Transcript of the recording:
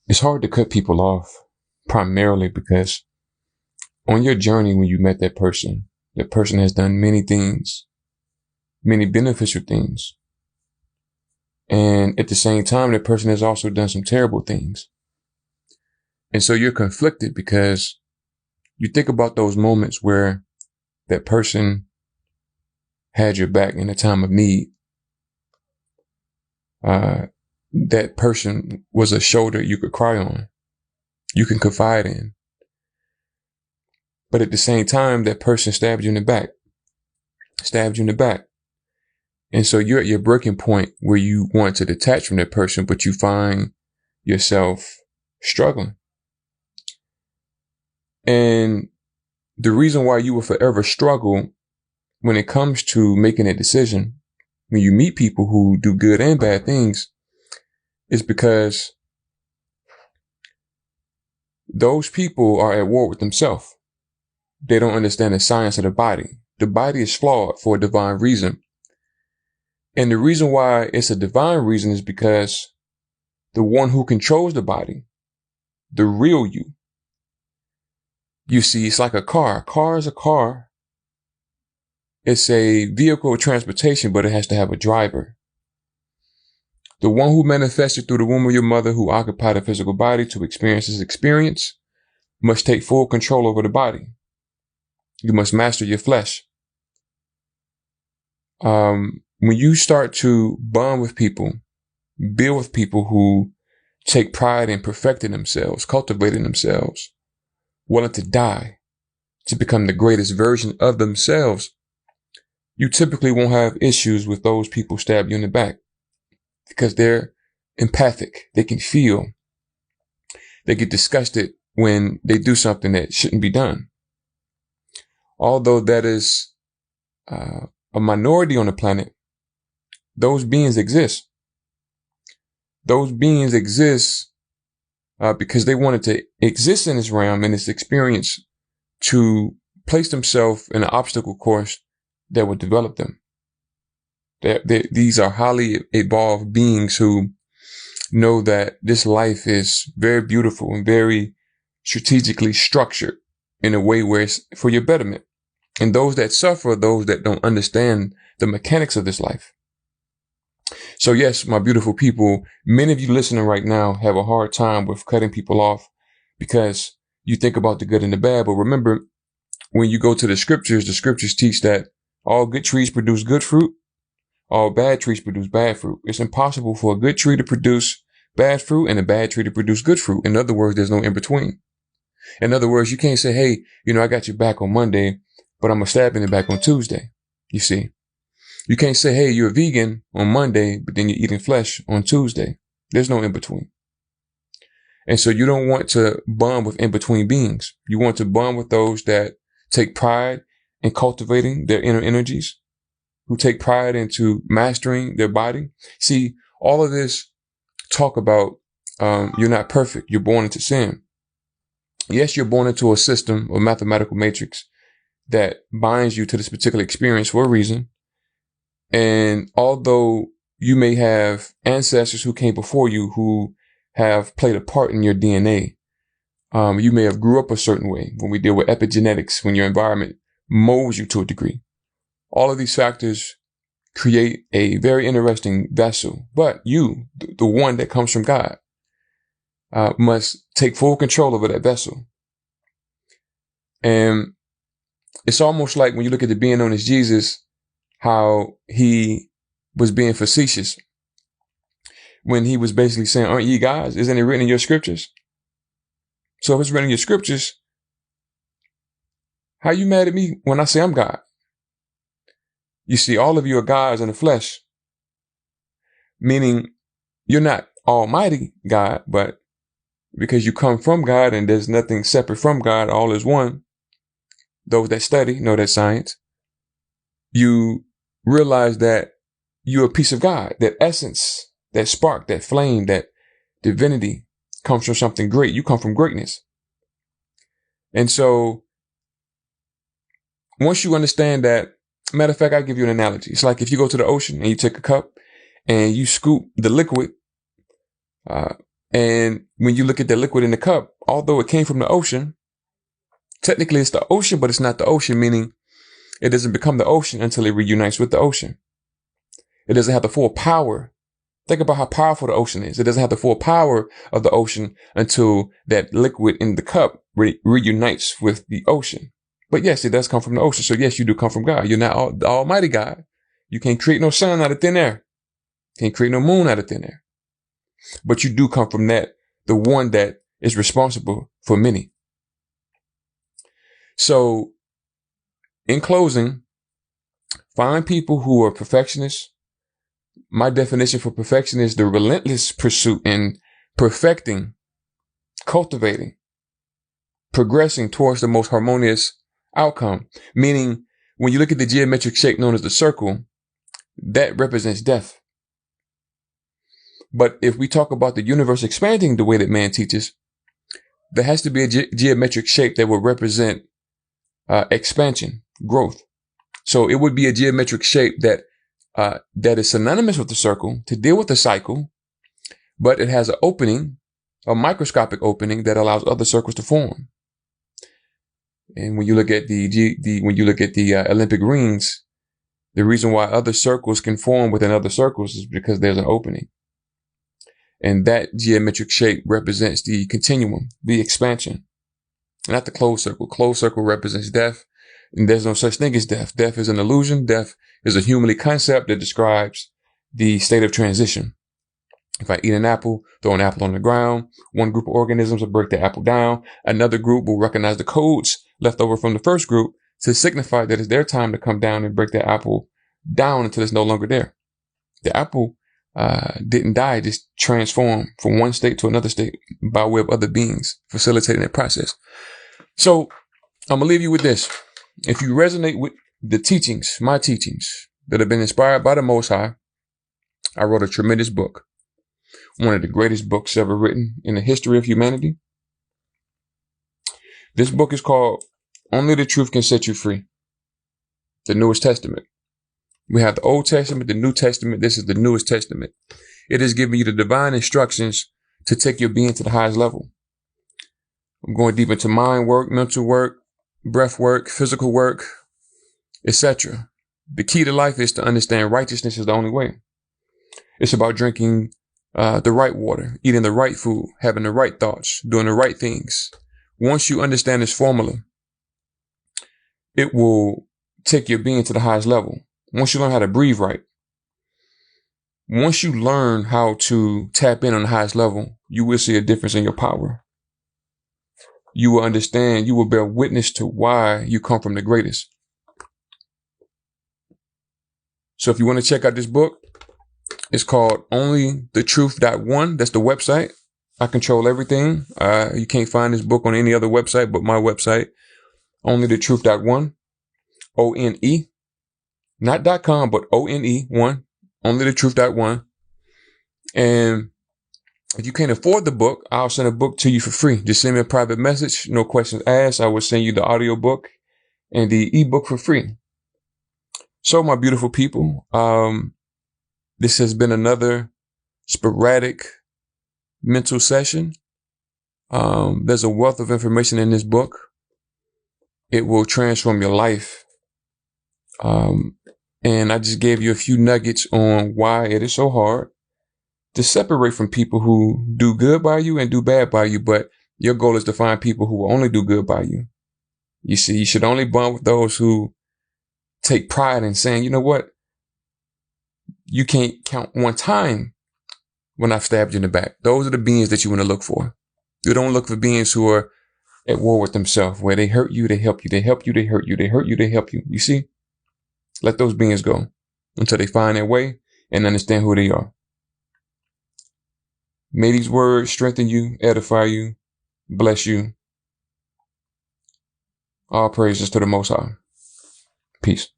It's hard to cut people off primarily because on your journey, when you met that person has done many things, many beneficial things. And at the same time, that person has also done some terrible things. And so you're conflicted because you think about those moments where that person had your back in a time of need. That person was a shoulder you could cry on, you can confide in. But at the same time, that person stabbed you in the back. And so you're at your breaking point where you want to detach from that person, but you find yourself struggling. And the reason why you will forever struggle when it comes to making a decision, when you meet people who do good and bad things, is because those people are at war with themselves. They don't understand the science of the body. The body is flawed for a divine reason. And the reason why it's a divine reason is because the one who controls the body, the real you see, it's like a car. A car is a car. It's a vehicle of transportation, but it has to have a driver. The one who manifested through the womb of your mother, who occupied a physical body to experience this experience, must take full control over the body. You must master your flesh. When you start to bond with people, build with people who take pride in perfecting themselves, cultivating themselves, willing to die to become the greatest version of themselves, you typically won't have issues with those people stab you in the back because they're empathic. They can feel. They get disgusted when they do something that shouldn't be done. Although that is a minority on the planet, those beings exist. Those beings exist because they wanted to exist in this realm, in this experience, to place themselves in an obstacle course that would develop them. These are highly evolved beings who know that this life is very beautiful and very strategically structured in a way where it's for your betterment. And those that suffer are those that don't understand the mechanics of this life. So yes, my beautiful people, many of you listening right now have a hard time with cutting people off because you think about the good and the bad. But remember, when you go to the scriptures teach that all good trees produce good fruit. All bad trees produce bad fruit. It's impossible for a good tree to produce bad fruit and a bad tree to produce good fruit. In other words, there's no in between. In other words, you can't say, hey, I got your back on Monday, but I'm going to stab in the back on Tuesday. You see, you can't say, hey, you're a vegan on Monday, but then you're eating flesh on Tuesday. There's no in between. And so you don't want to bond with in between beings. You want to bond with those that take pride in cultivating their inner energies, who take pride into mastering their body. See, all of this talk about you're not perfect. You're born into sin. Yes, you're born into a system or mathematical matrix that binds you to this particular experience for a reason. And although you may have ancestors who came before you who have played a part in your DNA, you may have grew up a certain way when we deal with epigenetics, when your environment molds you to a degree. All of these factors create a very interesting vessel. But you, the one that comes from God, must take full control over that vessel. And it's almost like when you look at the being known as Jesus, how he was being facetious when he was basically saying, aren't ye gods? Isn't it written in your scriptures? So if it's written in your scriptures, how you mad at me when I say I'm God? You see, all of you are gods in the flesh, meaning you're not Almighty God, but because you come from God and there's nothing separate from God, all is one. Those that study know that science. You realize that you're a piece of God. That essence, that spark, that flame, that divinity comes from something great. You come from greatness. And so once you understand that, matter of fact, I'll give you an analogy. It's like if you go to the ocean and you take a cup and you scoop the liquid, And when you look at the liquid in the cup, although it came from the ocean, technically it's the ocean, but it's not the ocean, meaning it doesn't become the ocean until it reunites with the ocean. It doesn't have the full power. Think about how powerful the ocean is. It doesn't have the full power of the ocean until that liquid in the cup reunites with the ocean. But yes, it does come from the ocean. So yes, you do come from God. You're not the Almighty God. You can't create no sun out of thin air. Can't create no moon out of thin air. But you do come from that, the one that is responsible for many. So in closing, find people who are perfectionists. My definition for perfection is the relentless pursuit in perfecting, cultivating, progressing towards the most harmonious outcome. Meaning, when you look at the geometric shape known as the circle, that represents death. But if we talk about the universe expanding the way that man teaches, there has to be a geometric shape that will represent expansion, growth. So it would be a geometric shape that is synonymous with the circle to deal with the cycle, but it has an opening, a microscopic opening that allows other circles to form. And when you look at the Olympic rings, the reason why other circles can form within other circles is because there's an opening. And that geometric shape represents the continuum, the expansion, not the closed circle. Closed circle represents death, and there's no such thing as death. Death is an illusion. Death is a humanly concept that describes the state of transition. If I eat an apple, throw an apple on the ground, one group of organisms will break the apple down. Another group will recognize the codes left over from the first group to signify that it's their time to come down and break the apple down until it's no longer there. The apple didn't die, just transformed from one state to another state by way of other beings facilitating that process. So I'm gonna leave you with this. If you resonate with the teachings, my teachings that have been inspired by the Most High, I wrote a tremendous book, one of the greatest books ever written in the history of humanity. This book is called Only the Truth Can Set You Free, the Newest Testament. We have the Old Testament, the New Testament. This is the newest testament. It is giving you the divine instructions to take your being to the highest level. I'm going deep into mind work, mental work, breath work, physical work, etc. The key to life is to understand righteousness is the only way. It's about drinking the right water, eating the right food, having the right thoughts, doing the right things. Once you understand this formula, it will take your being to the highest level. Once you learn how to breathe right, once you learn how to tap in on the highest level, you will see a difference in your power. You will understand, you will bear witness to why you come from the greatest. So if you want to check out this book, it's called onlythetruth.one. That's the website. I control everything. You can't find this book on any other website but my website, onlythetruth.one. O-N-E. Not .com, but O-N-E, one. Onlythetruth.one. And if you can't afford the book, I'll send a book to you for free. Just send me a private message. No questions asked. I will send you the audio book and the ebook for free. So, my beautiful people, this has been another sporadic mental session. There's a wealth of information in this book. It will transform your life. And I just gave you a few nuggets on why it is so hard to separate from people who do good by you and do bad by you. But your goal is to find people who will only do good by you. You see, you should only bond with those who take pride in saying, you know what? You can't count one time when I've stabbed you in the back. Those are the beings that you want to look for. You don't look for beings who are at war with themselves, where they hurt you, they help you, they help you, they hurt you, they hurt you, they help you. You see? Let those beings go until they find their way and understand who they are. May these words strengthen you, edify you, bless you. All praises to the Most High. Peace.